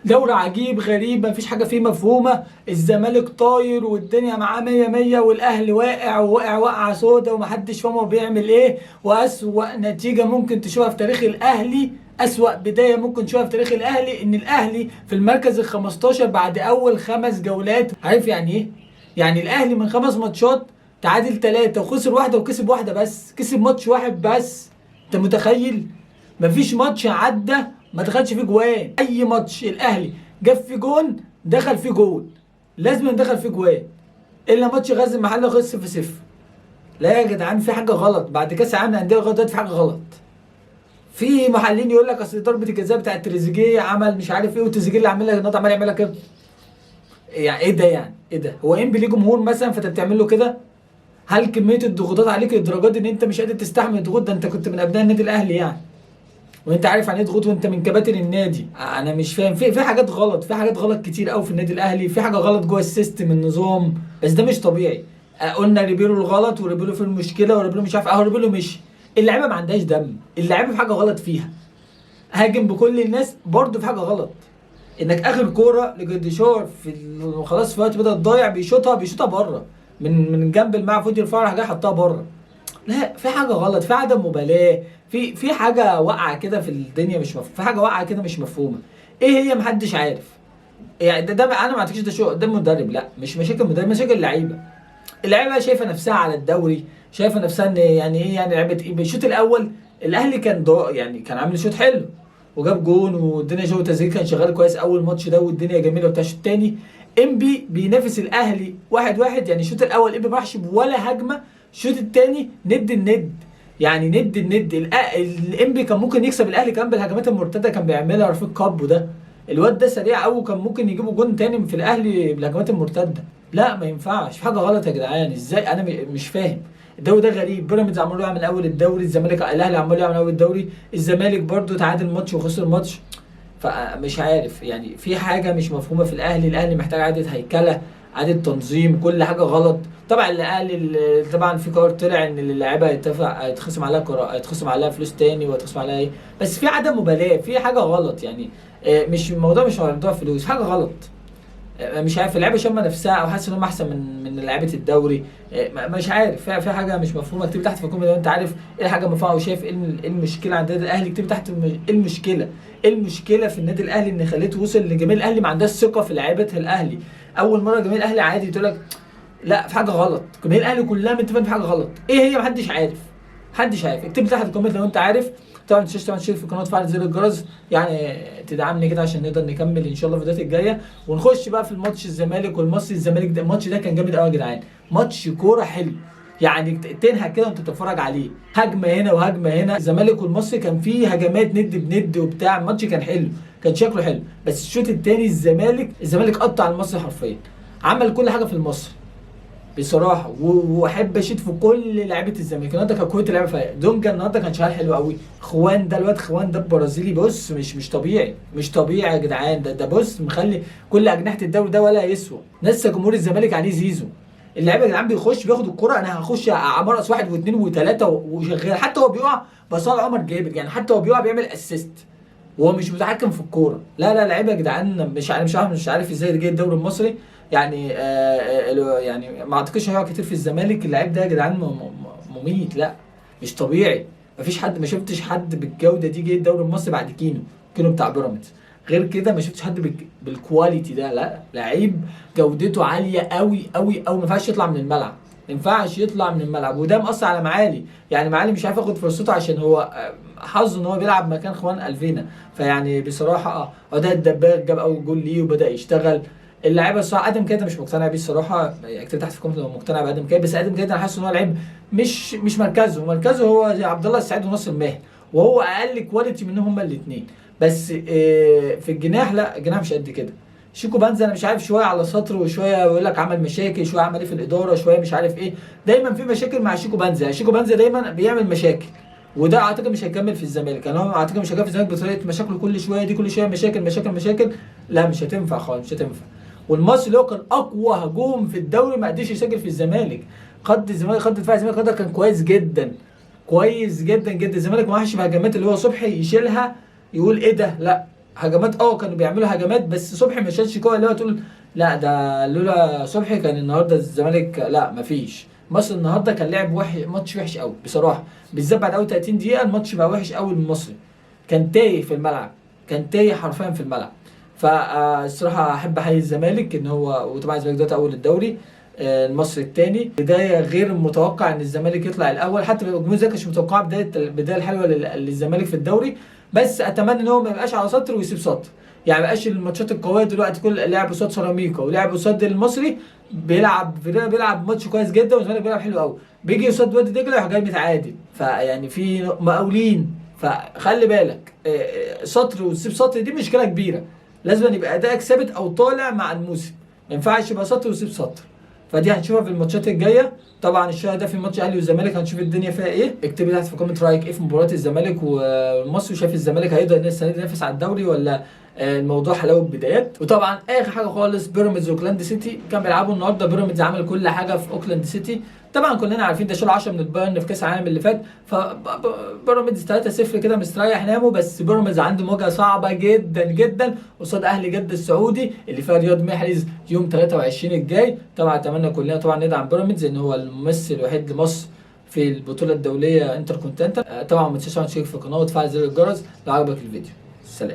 دوري عجيب غريب مفيش حاجه فيه مفهومه. الزمالك طاير والدنيا معاه مية مية، والاهلي واقع وواقع وقعه سودا ومحدش فاهم هو بيعمل ايه. واسوأ نتيجه ممكن تشوفها في تاريخ الاهلي، اسوأ بدايه ممكن تشوفها في تاريخ الاهلي، ان الاهلي في المركز ال 15 بعد اول 5 جولات. عارف يعني ايه؟ يعني الاهلي من 5 ماتشات تعادل 3 وخسر واحده وكسب واحده بس، كسب ماتش واحد بس. انت متخيل؟ مفيش ماتش عدى ما دخلش فيه جوان. اي ماتش الاهلي جاب فيه جون دخل فيه جون، لازم دخل فيه جوان. الا ماتش غزل المحله خلص 0-0. لا يا جدعان في حاجه غلط بعد كاس العالم للانديه لغايه دلوقتي، في حاجه غلط. في محللين يقول لك اصل ضربه الجزاء بتاعت تريزيجيه عمل مش عارف ايه، وتريزيجيه اللي عامل لك النهارده عمال يعمل لك كده. يعني ايه ده؟ يعني ايه ده؟ هو انبي ليه جمهور مثلا فانت بتعمل له كده؟ هل كميه الضغوطات عليك للدرجات دي ان انت مش قادر تستحمل الضغوط؟ ده انت كنت من ابناء النادي الاهلي يعني، وانت عارف يعني ايه ضغوط وانت من كباتن النادي. انا مش فاهم، في حاجات غلط، في حاجات غلط كتير قوي في النادي الاهلي، في حاجه غلط جوه السيستم النظام، بس ده مش طبيعي. قلنا ريبيرو الغلط وريبيرو في المشكله وريبيرو مش عارف اهو ريبيرو مشي. اللعيبه ما عندهاش دم، اللعيبه في حاجه غلط فيها. هاجم بكل الناس برضه في حاجه غلط. انك اخر كوره لجدشار في خلاص في وقت بدأ ضايع بيشوطها بره من جنب الملعب، فوت يرفعها راح جاي حطها بره. لا في حاجه غلط، في عدم مبالاه، في حاجه واقعه كده في الدنيا مش مفهومه، في حاجه واقعه كده مش مفهومه. ايه هي؟ محدش عارف. يعني ده انا ما اعتقدش ده شو ده مدرب، لا مش مشاكل مدرب، مشاكل لعيبه. اللعيبه شايفه نفسها على الدوري، شايفه نفسها ان يعني ايه، يعني لعبه ايه. الشوط الاول الاهلي كان يعني كان عامل شوط حلو وجاب جون والدنيا جو تزيد كان شغال كويس اول ماتش ده والدنيا جميله وبتاع. الشوط الثاني انبي بينافس الاهلي 1-1، يعني الشوط الاول انبي ما راحش بولا هجمه، الشوط الثاني ند الند. يعني ند الند الانبي كان ممكن يكسب الاهلي كمان بالهجمات المرتده كان بيعملها رفيق كابو ده. الواد ده سريع قوي وكان ممكن يجيبوا جون تاني في الاهلي بالهجمات المرتده. لا ما ينفعش، في حاجه غلط يا جدعان. ازاي؟ انا مش فاهم. الدوري ده غريب. بيراميدز عمال يعمل من اول الدوري، الزمالك الاهلي عمال يعمل من اول الدوري، الزمالك برده تعادل ماتش وخسر ماتش. فمش عارف يعني، في حاجه مش مفهومه في الاهلي. الاهلي محتاج اعاده هيكله، اعاده تنظيم، كل حاجه غلط. طبعا الاهلي طبعا في قرار طلع ان اللعيبه هيتخصم عليها هيتخصم عليها فلوس تاني وهيتخصم عليها ايه، بس في عدم مبالاه، في حاجه غلط يعني. مش الموضوع مش موضوع فلوس، حاجه غلط. مش عارف اللعيبه شامه نفسها او حاسه ان هم احسن من لعيبه الدوري. مش عارف، في حاجه مش مفهومه. اكتب تحت في الكومنت لو انت عارف ايه الحاجه مفهومه وشايف ايه المشكله عند النادي الاهلي. اكتب تحت ايه المشكله، ايه المشكله في النادي الاهلي ان خليته وصل لجماهير الاهلي ما عندهاش ثقه في لعيبه الاهلي. اول مره جماهير الاهلي عادي تقول لك لا في حاجه غلط. جماهير الاهلي كلها متفقه في حاجه غلط، ايه هي؟ محدش عارف، محدش عارف. اكتب تحت في الكومنت لو انت عارف. طبعا ما تنساش طبعا تشترك في القناه وتفعل زر الجرس، يعني تدعمني كده عشان نقدر نكمل ان شاء الله الفيديوهات الجايه. ونخش بقى في الماتش الزمالك والمصري. الزمالك ده الماتش ده كان جامد قوي يا جدعان، ماتش كوره حلو يعني تنهك كده وانت بتتفرج عليه. هجمه هنا وهجمه هنا، الزمالك والمصري كان فيه هجمات ند بند وبتاع. الماتش كان حلو، كان شكله حلو. بس الشوط الثاني الزمالك قطع المصري حرفيا، عمل كل حاجه في المصري بصراحه. واحب اشيد في كل لعيبه الزمالك النهارده. كان كوره لعيبه فايق. دونجا النهارده كان شغال حلو قوي. خوان ده الواد خوان ده البرازيلي، بص مش طبيعي، مش طبيعي يا جدعان. ده بص مخلي كل اجنحه الدوري ده ولا يسوى. نسى جمهور الزمالك عليه زيزو. اللعيبه يا جدعان بيخش بياخد الكره، انا هخش امرقص واحد واثنين وثلاثه وشغال. حتى هو بيقع بصال عمر جابر، يعني حتى هو بيقع بيعمل اسيست وهو مش متحكم في الكوره. لا لعيبه يا جدعان مش عارف ازاي جاي الدوري المصري. يعني يعني ما اعتقدش هيقع كتير في الزمالك. اللعيب ده يا جدعان مميت، لا مش طبيعي. مفيش حد، ما شفتش حد بالجوده دي جاي الدوري المصري بعد كينو بتاع بيراميدز. غير كده ما شفتش حد بالكواليتي ده. لا لعيب جودته عاليه قوي قوي قوي، ما ينفعش يطلع من الملعب، ما ينفعش يطلع من الملعب. وده مأثر على معالي، يعني معالي مش عارف ياخد فرصته عشان هو حظه ان هو بيلعب مكان خوان الفينا. فيعني بصراحه ده الدباغ جاب اول جول ليه وبدا يشتغل. اللاعيبه الصراحه ادم كده مش مقتنع بيه الصراحه. اكتب تحت في الكومنت لو مقتنع بادم كده. بس ادم كده انا حاسس ان هو لعيب مش مركزه هو زي عبد الله السعيد وناصر ماهر، وهو اقل كواليتي منهم هما الاثنين. بس في الجناح لا، الجناح مش قد كده. شيكو بنزا انا مش عارف، شويه على سطر وشويه يقول لك عمل مشاكل، شويه عمل ايه في الاداره، شويه مش عارف ايه. دايما في مشاكل مع شيكو بنزا. شيكو بنزا دايما بيعمل مشاكل، وده اعتقد مش هيكمل في الزمالك. يعني هو اعتقد مش هيكمل في الزمالك بطريقه مشاكله كل شويه دي، كل شويه مشاكل مشاكل مشاكل. لا مش هتنفع خالص، مش هتنفع. والمصري اللي هو كان اقوى هجوم في الدوري ما قدرش يسجل في الزمالك. خط الزمالك، خط دفاع الزمالك ده كان كويس جدا، كويس جدا جدا. الزمالك ما راحش بهجمات اللي هو صبحي يشيلها يقول ايه ده، لا هجمات، كانوا بيعملوا هجمات، بس صبحي ما شالش كوره اللي هو تقول لا ده لولا صبحي كان النهارده الزمالك. لا مفيش. مصر النهارده كان لعب ماتش وحش قوي بصراحه، بالذات بعد اول 30 دقيقه الماتش بقى وحش قوي من المصري. كان تايه في الملعب، كان تايه حرفيا في الملعب. فالصراحه احب احيي الزمالك ان هو، وطبعا الزمالك دلوقتي اول الدوري، المصري الثاني. بدايه غير متوقع ان الزمالك يطلع الاول، حتى الجمهور زي كانش متوقع البدايه الحلوه للزمالك في الدوري. بس اتمنى ان هو ما يبقاش على سطر ويسيب سطر، يعني ما يبقاش الماتشات القويه دلوقتي كل لعب قصاد سيراميكا ولعب قصاد المصري، بيلعب ماتش كويس جدا والزمالك بيلعب حلو قوي، بيجي قصاد وادي دجله يروح جاي متعادل. فيعني في مقاولين، فخلي بالك سطر وتسيب سطر دي مشكله كبيره. لازم يبقى ادائك ثابت او طالع مع الموسم، ما ينفعش يبقى سطر ويسيب سطر. فدي هنشوفها في الماتشات الجايه. طبعا الشهر ده في ماتش الاهلي والزمالك هنشوف الدنيا فيها ايه. اكتب لي تحت في كومنت رايك ايه في مباراه الزمالك والمصري، وشايف الزمالك هيقدر السنه دي ينافس على الدوري ولا الموضوع حلاوه بدايات. وطبعا اخر حاجه خالص، بيراميدز واوكلاند سيتي كان بيلعبوا النهارده. بيراميدز عمل كل حاجه في اوكلاند سيتي، طبعا كلنا عارفين ده شال 10 من البايرن في كاس العالم اللي فات. فبيراميدز 3-0 كده مستريح ناموا. بس بيراميدز عنده مواجهه صعبه جدا جدا قصاد اهلي جده السعودي اللي فيها رياض محرز يوم 23 الجاي. طبعا اتمنى كلنا طبعا ندعم بيراميدز ان هو الممثل الوحيد لمصر في البطوله الدوليه انتر كونتيننتال. طبعا ما تنساش تشترك في القناه وتفعل زر الجرس لو عجبك الفيديو. سلام.